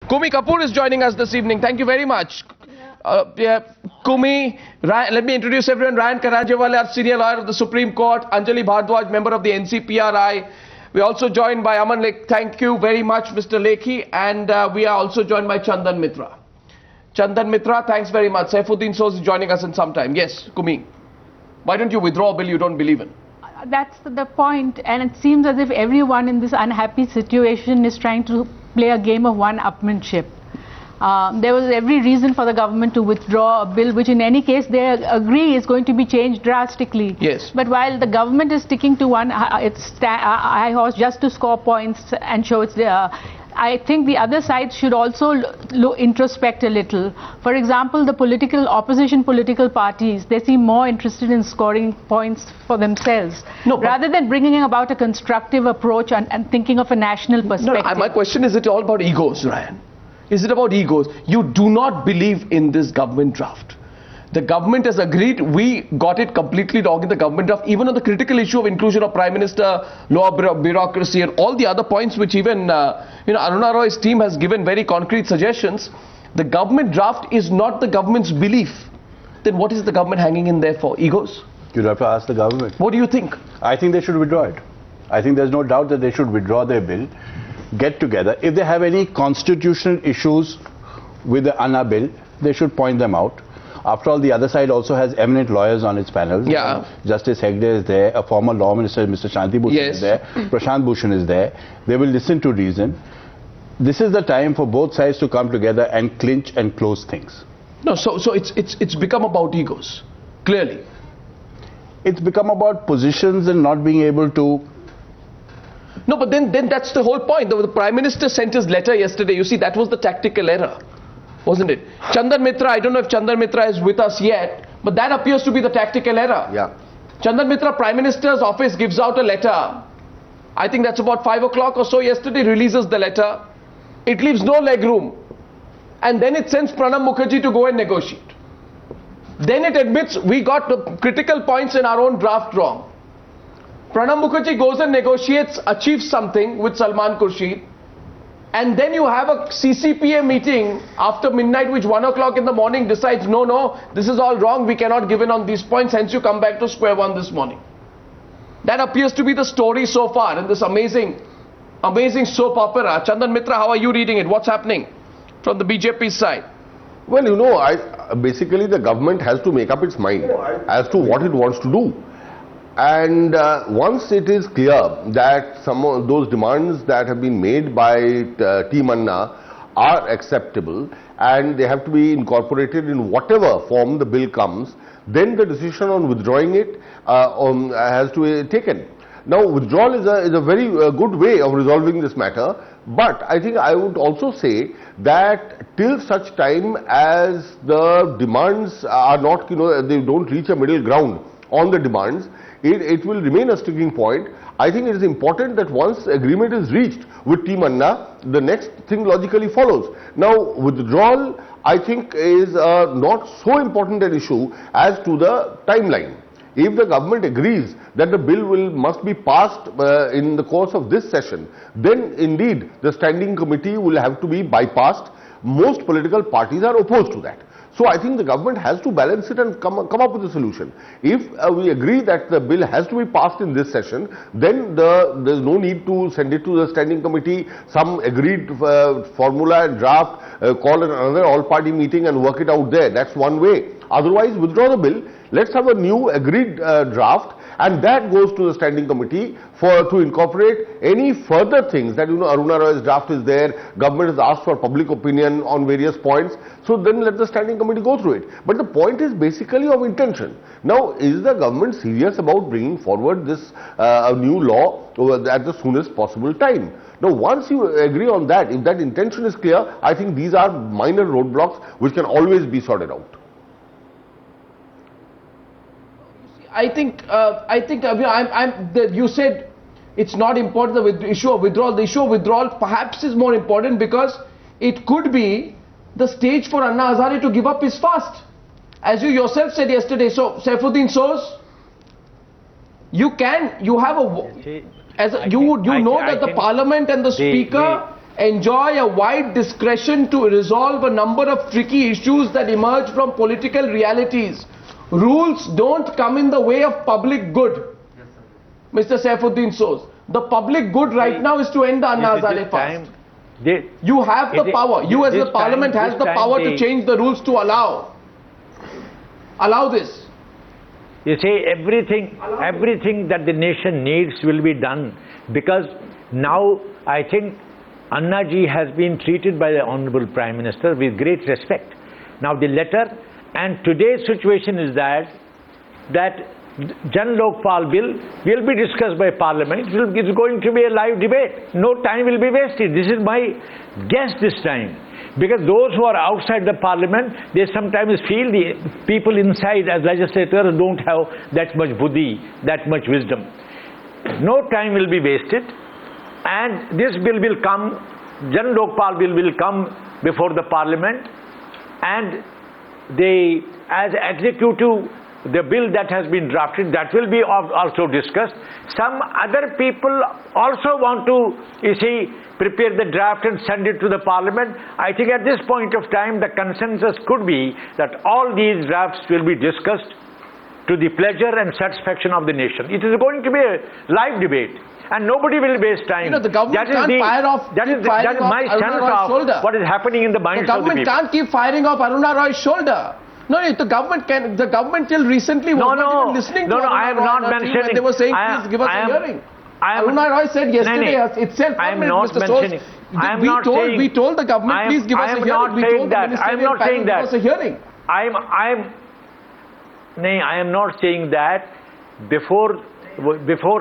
Kumi Kapoor is joining us this evening. Thank you very much. Kumi, let me introduce everyone. Ryan Karajewala, our senior lawyer of the Supreme Court. Anjali Bhardwaj, member of the NCPRI. We are also joined by Aman Lekhi. Thank you very much, Mr. Lekhi. And we are also joined by Chandan Mitra. Chandan Mitra, thanks very much. Saifuddin Soz is joining us in some time. Yes, Kumi. Why don't you withdraw a bill you don't believe in? That's the point, and it seems as if everyone in this unhappy situation is trying to play a game of one-upmanship. There was every reason for the government to withdraw a bill which in any case they agree is going to be changed drastically. Yes. But while the government is sticking to its high horse just to score points and show its I think the other side should also introspect a little. For example, the opposition political parties, they seem more interested in scoring points for themselves rather than bringing about a constructive approach and thinking of a national perspective. No, my question is, it all about egos, Ryan? Is it about egos? You do not believe in this government draft. The government has agreed. We got it completely wrong in the government draft, even on the critical issue of inclusion of Prime Minister, law bureaucracy and all the other points which even Aruna Roy's team has given very concrete suggestions. The government draft is not the government's belief. Then what is the government hanging in there for? Egos? You'll have to ask the government. What do you think? I think they should withdraw it. I think there's no doubt that they should withdraw their bill, get together. If they have any constitutional issues with the Anna bill, they should point them out. After all, the other side also has eminent lawyers on its panels. Yeah. Justice Hegde is there, a former law minister, Mr. Shanti Bhushan is there, Prashant Bhushan is there. They will listen to reason. This is the time for both sides to come together and clinch and close things. No, so it's become about egos, clearly. It's become about positions and not being able to. No, but then that's the whole point. The Prime Minister sent his letter yesterday. You see, that was the tactical error, wasn't it? Chandan Mitra, I don't know if Chandan Mitra is with us yet, but that appears to be the tactical error. Yeah. Chandan Mitra, Prime Minister's office gives out a letter. I think that's about 5 o'clock or so yesterday, releases the letter. It leaves no leg room. And then it sends Pranab Mukherjee to go and negotiate. Then it admits we got the critical points in our own draft wrong. Pranab Mukherjee goes and negotiates, achieves something with Salman Khurshid. And then you have a CCPA meeting after midnight, which 1 o'clock in the morning decides, no, this is all wrong, we cannot give in on these points, hence you come back to square one this morning. That appears to be the story so far in this amazing soap opera. Chandan Mitra, how are you reading it? What's happening from the BJP side? Well, basically the government has to make up its mind as to what it wants to do. And once it is clear that some of those demands that have been made by Team Anna are acceptable and they have to be incorporated in whatever form the bill comes, then the decision on withdrawing it has to be taken. Now, withdrawal is a very good way of resolving this matter, but I think I would also say that till such time as the demands are not, they don't reach a middle ground on the demands, it will remain a sticking point. I think it is important that once agreement is reached with Team Anna, the next thing logically follows. Now, withdrawal, I think, is not so important an issue as to the timeline. If the government agrees that the bill must be passed in the course of this session, then indeed the standing committee will have to be bypassed. Most political parties are opposed to that. So I think the government has to balance it and come up with a solution. If we agree that the bill has to be passed in this session, then there's no need to send it to the standing committee, some agreed formula and draft, call another all-party meeting and work it out there. That's one way. Otherwise, withdraw the bill. Let's have a new agreed draft, and that goes to the standing committee to incorporate any further things that, Aruna Roy's draft is there, government has asked for public opinion on various points, so then let the standing committee go through it. But the point is basically of intention. Now, is the government serious about bringing forward this new law at the soonest possible time? Now, once you agree on that, if that intention is clear, I think these are minor roadblocks which can always be sorted out. I think you said it's not important, the issue of withdrawal. The issue of withdrawal perhaps is more important because it could be the stage for Anna Hazare to give up his fast. As you yourself said yesterday, so Saifuddin Soz, you know that the parliament and the speaker enjoy a wide discretion to resolve a number of tricky issues that emerge from political realities. Rules don't come in the way of public good. Mr. Saifuddin Soz, the public good right now is to end the Anna Hazare fast. You have the power. You as the parliament has the power to change the rules to allow this. You say everything that the nation needs will be done, because now I think Anna ji has been treated by the Honorable Prime Minister with great respect. Now the letter, and today's situation is that Jan Lokpal bill will be discussed by Parliament. It is going to be a live debate. No time will be wasted. This is my guess this time. Because those who are outside the Parliament, they sometimes feel the people inside as legislators don't have that much buddhi, that much wisdom. No time will be wasted, and this bill will come, Jan Lokpal bill will come before the Parliament, and as executive, the bill that has been drafted, that will be also discussed. Some other people also want to, you see, prepare the draft and send it to the Parliament. I think at this point of time, the consensus could be that all these drafts will be discussed to the pleasure and satisfaction of the nation. It is going to be a live debate, and nobody will waste time. You know, the government can't fire off. That is my sense of what is happening in the minds of the people. The government can't keep firing off Aruna Roy's shoulder. No, the government can. The government till recently was not even listening to Aruna I am Roy not mentioning. when they were saying, please give us a hearing. Aruna Roy said yesterday itself. I am not mentioning. We told the government, please give us a hearing. We told the ministerial panel, give us a hearing. I am not saying that. Before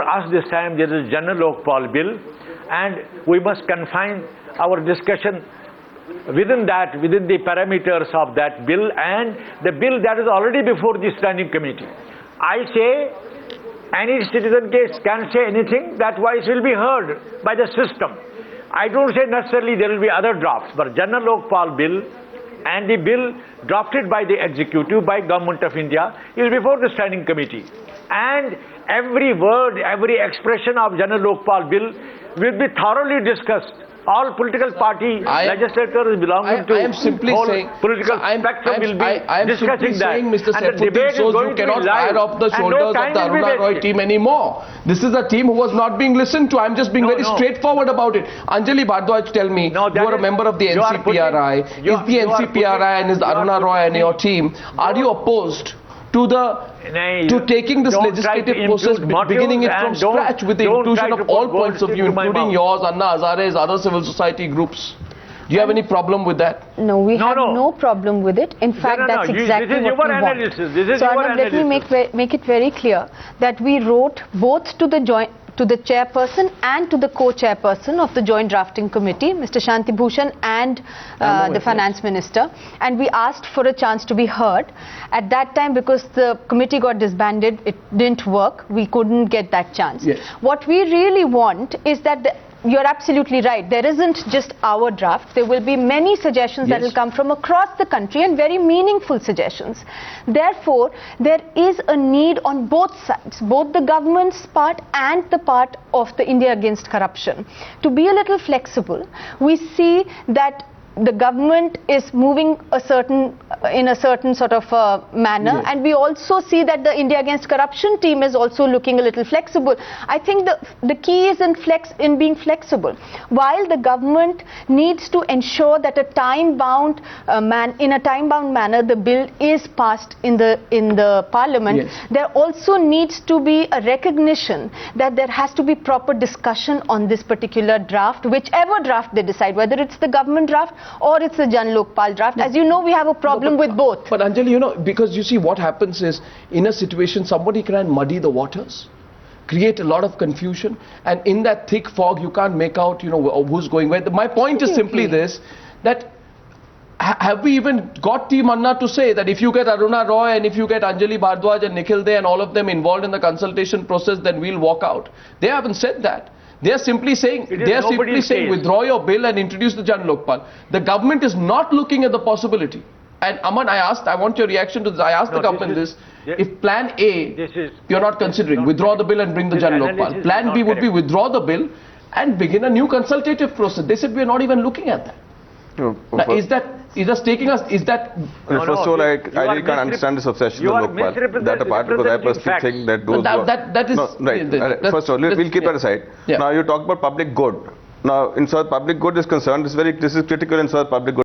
us this time, there is General Lokpal bill, and we must confine our discussion within the parameters of that bill and the bill that is already before the standing committee. I say any citizen case can say anything, that voice will be heard by the system. I don't say necessarily there will be other drafts, but General Lokpal bill and the bill drafted by the executive, by Government of India, is before the standing committee. And every word, every expression of General Lokpal bill will be thoroughly discussed. All political party legislators belonging to whole political spectrum will be discussing that. Mr. Saifuddin Soz, you cannot fire off the shoulders of the Aruna Roy team anymore. This is a team who was not being listened to. I'm just being very straightforward about it. Anjali Bhardwaj, tell me, you are a member of the NCPRI. Is the NCPRI and is Aruna Roy and your team, are you opposed to taking this legislative process, beginning it from scratch with the inclusion of all points of view, including yours, Anna Hazare's, other civil society groups? Do you have any problem with that? No, we have no problem with it. In fact, that's exactly what we want. So let me make it very clear that we wrote both to the chairperson and to the co-chairperson of the joint drafting committee, Mr. Shanti Bhushan and the finance minister, and we asked for a chance to be heard. At that time, because the committee got disbanded, it didn't work, we couldn't get that chance. Yes. What we really want is that you're absolutely right. There isn't just our draft. There will be many suggestions that will come from across the country, and very meaningful suggestions. Therefore, there is a need on both sides, both the government's part and the part of the India Against Corruption, to be a little flexible. We see that the government is moving in a certain sort of manner, and we also see that the India Against Corruption team is also looking a little flexible. I think the key is in being flexible. While the government needs to ensure that in a time-bound manner the bill is passed in the Parliament, there also needs to be a recognition that there has to be proper discussion on this particular draft, whichever draft they decide, whether it's the government draft or it's the Jan Lokpal draft. As you know, we have a problem with both. But Anjali, because you see what happens is, in a situation, somebody can muddy the waters, create a lot of confusion, and in that thick fog, you can't make out, who's going where. My point is simply this, that have we even got Team Anna to say that if you get Aruna Roy and if you get Anjali Bhardwaj and Nikhil Dey and all of them involved in the consultation process, then we'll walk out? They haven't said that. They are simply saying, withdraw your bill and introduce the Jan Lokpal. The government is not looking at the possibility. And Aman, I want your reaction to this. I asked the government this. If plan A, you're not considering, withdraw the bill and bring the Jan Lokpal. Plan B would be withdraw the bill and begin a new consultative process. They said we are not even looking at that. No, Now, is that taking us? Is that? First of all, I really can't understand this obsession with Lokpal. That apart, because I personally think that those that is no, right. First of all, we'll keep that aside. Yeah. Now you talk about public good. Now, in South, public good is concerned. This is critical in South public good.